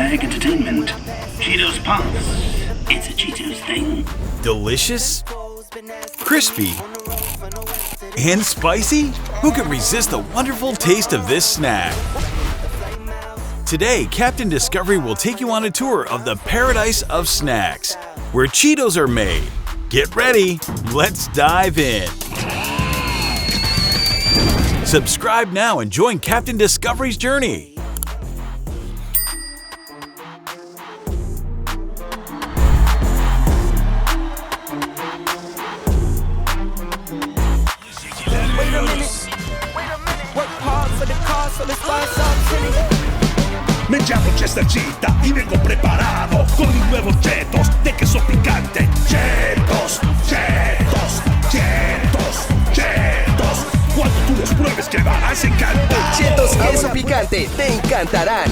snack entertainment. Cheetos Puffs. It's a Cheetos thing. Delicious, crispy, and spicy? Who can resist the wonderful taste of this snack? Today, Captain Discovery will take you on a tour of the paradise of snacks, where Cheetos are made. Get ready, let's dive in. Subscribe now and join Captain Discovery's journey. Me llamo Chestercita y vengo preparado con mis nuevos Cheetos de queso picante. Cheetos, Cheetos, Cheetos, Cheetos. Cuando tú los pruebes quedarás encantado. Cheetos queso picante, te encantarán.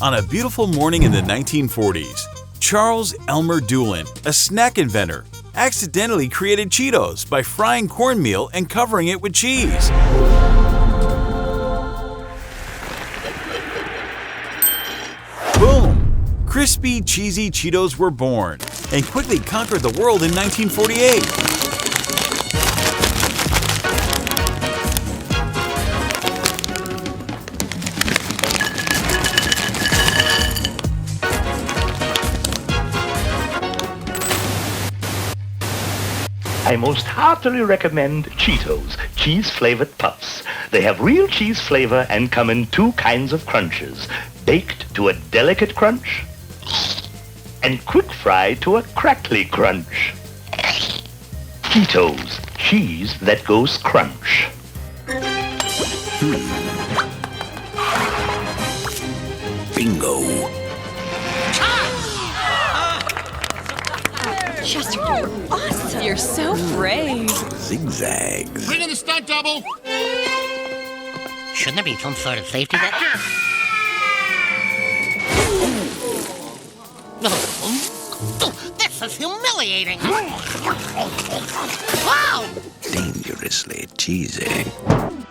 On a beautiful morning in the 1940s, Charles Elmer Doolin, a snack inventor, accidentally created Cheetos by frying cornmeal and covering it with cheese. Boom! Crispy, cheesy Cheetos were born and quickly conquered the world in 1948. I most heartily recommend Cheetos, cheese-flavored puffs. They have real cheese flavor and come in two kinds of crunches, baked to a delicate crunch and quick fried to a crackly crunch. Cheetos, cheese that goes crunch. Bingo. Chester, you're awesome. You're so brave. Zigzags. Bring in the stunt double. Shouldn't there be some sort of safety net? This is humiliating. Wow! Dangerously cheesy.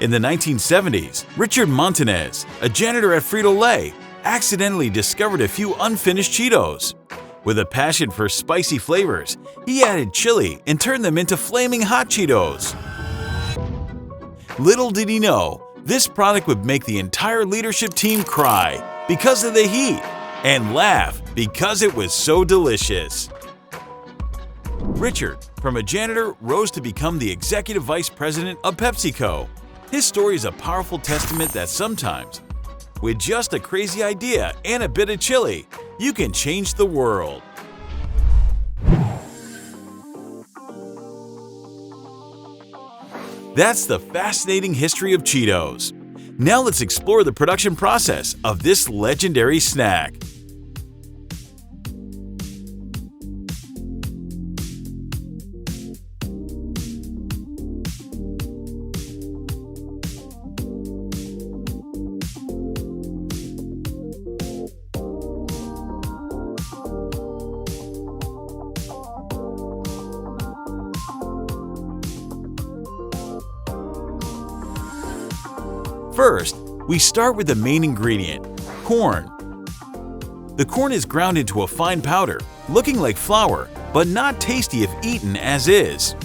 In the 1970s, Richard Montanez, a janitor at Frito-Lay, accidentally discovered a few unfinished Cheetos. With a passion for spicy flavors, he added chili and turned them into flaming hot Cheetos. Little did he know, this product would make the entire leadership team cry because of the heat and laugh because it was so delicious. Richard, from a janitor, rose to become the executive vice president of PepsiCo. His story is a powerful testament that sometimes, with just a crazy idea and a bit of chili, you can change the world. That's the fascinating history of Cheetos. Now let's explore the production process of this legendary snack. First, we start with the main ingredient, corn. The corn is ground into a fine powder, looking like flour, but not tasty if eaten as is.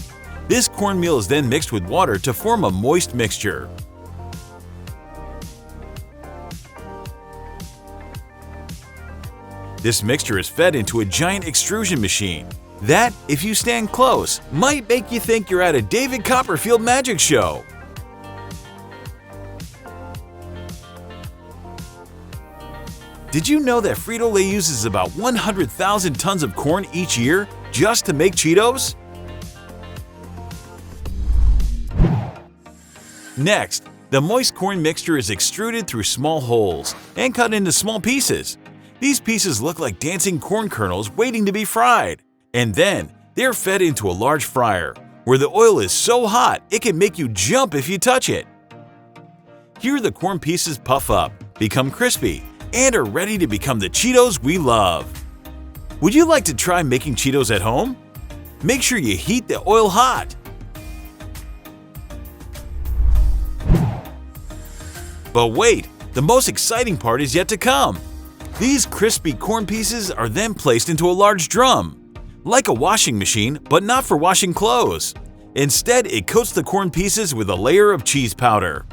This cornmeal is then mixed with water to form a moist mixture. This mixture is fed into a giant extrusion machine that, if you stand close, might make you think you're at a David Copperfield magic show. Did you know that Frito-Lay uses about 100,000 tons of corn each year just to make Cheetos? Next, the moist corn mixture is extruded through small holes and cut into small pieces. These pieces look like dancing corn kernels waiting to be fried. And then, they're fed into a large fryer, where the oil is so hot it can make you jump if you touch it. Here the corn pieces puff up, become crispy, and are ready to become the Cheetos we love. Would you like to try making Cheetos at home? Make sure you heat the oil hot. But wait, the most exciting part is yet to come. These crispy corn pieces are then placed into a large drum, like a washing machine, but not for washing clothes. Instead, it coats the corn pieces with a layer of cheese powder.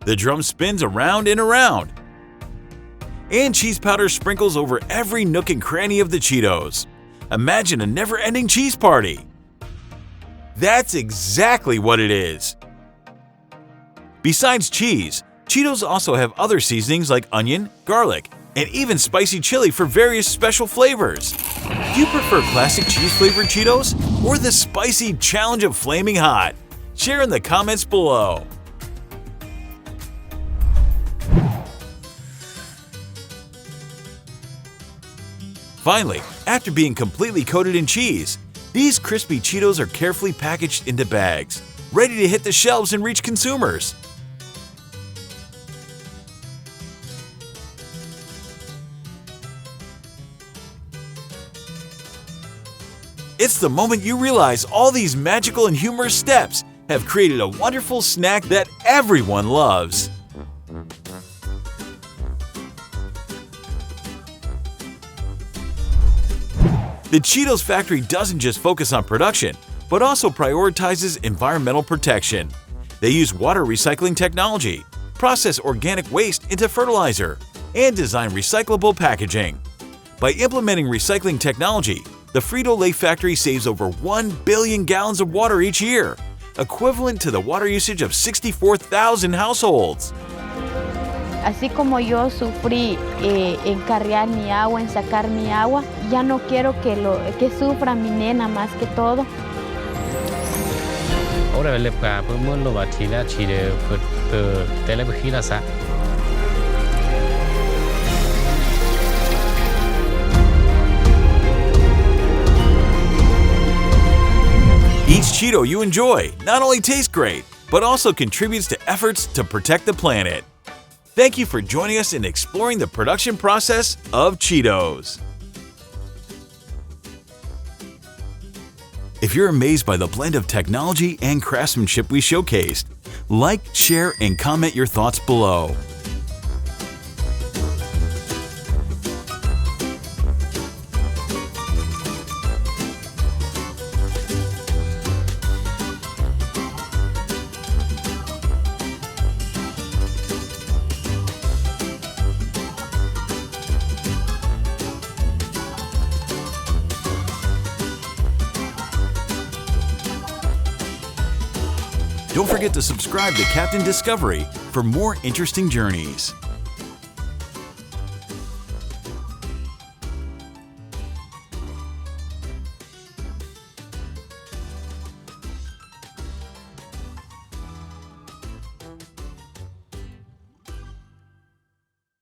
The drum spins around and around, and cheese powder sprinkles over every nook and cranny of the Cheetos. Imagine a never-ending cheese party. That's exactly what it is. Besides cheese, Cheetos also have other seasonings like onion, garlic, and even spicy chili for various special flavors. Do you prefer classic cheese-flavored Cheetos or the spicy challenge of flaming hot? Share in the comments below. Finally, after being completely coated in cheese, these crispy Cheetos are carefully packaged into bags, ready to hit the shelves and reach consumers. It's the moment you realize all these magical and humorous steps have created a wonderful snack that everyone loves. The Cheetos factory doesn't just focus on production, but also prioritizes environmental protection. They use water recycling technology, process organic waste into fertilizer, and design recyclable packaging. By implementing recycling technology, the Frito-Lay factory saves over 1 billion gallons of water each year, equivalent to the water usage of 64,000 households. Así como yo sufrí en carrear mi agua, en sacar mi agua, ya no quiero que sufra mi nena más que todo. Ahora le podemos lo batila chile tele bujila sa. Each Cheeto you enjoy not only tastes great, but also contributes to efforts to protect the planet. Thank you for joining us in exploring the production process of Cheetos. If you're amazed by the blend of technology and craftsmanship we showcased, like, share, and comment your thoughts below. Don't forget to subscribe to Captain Discovery for more interesting journeys.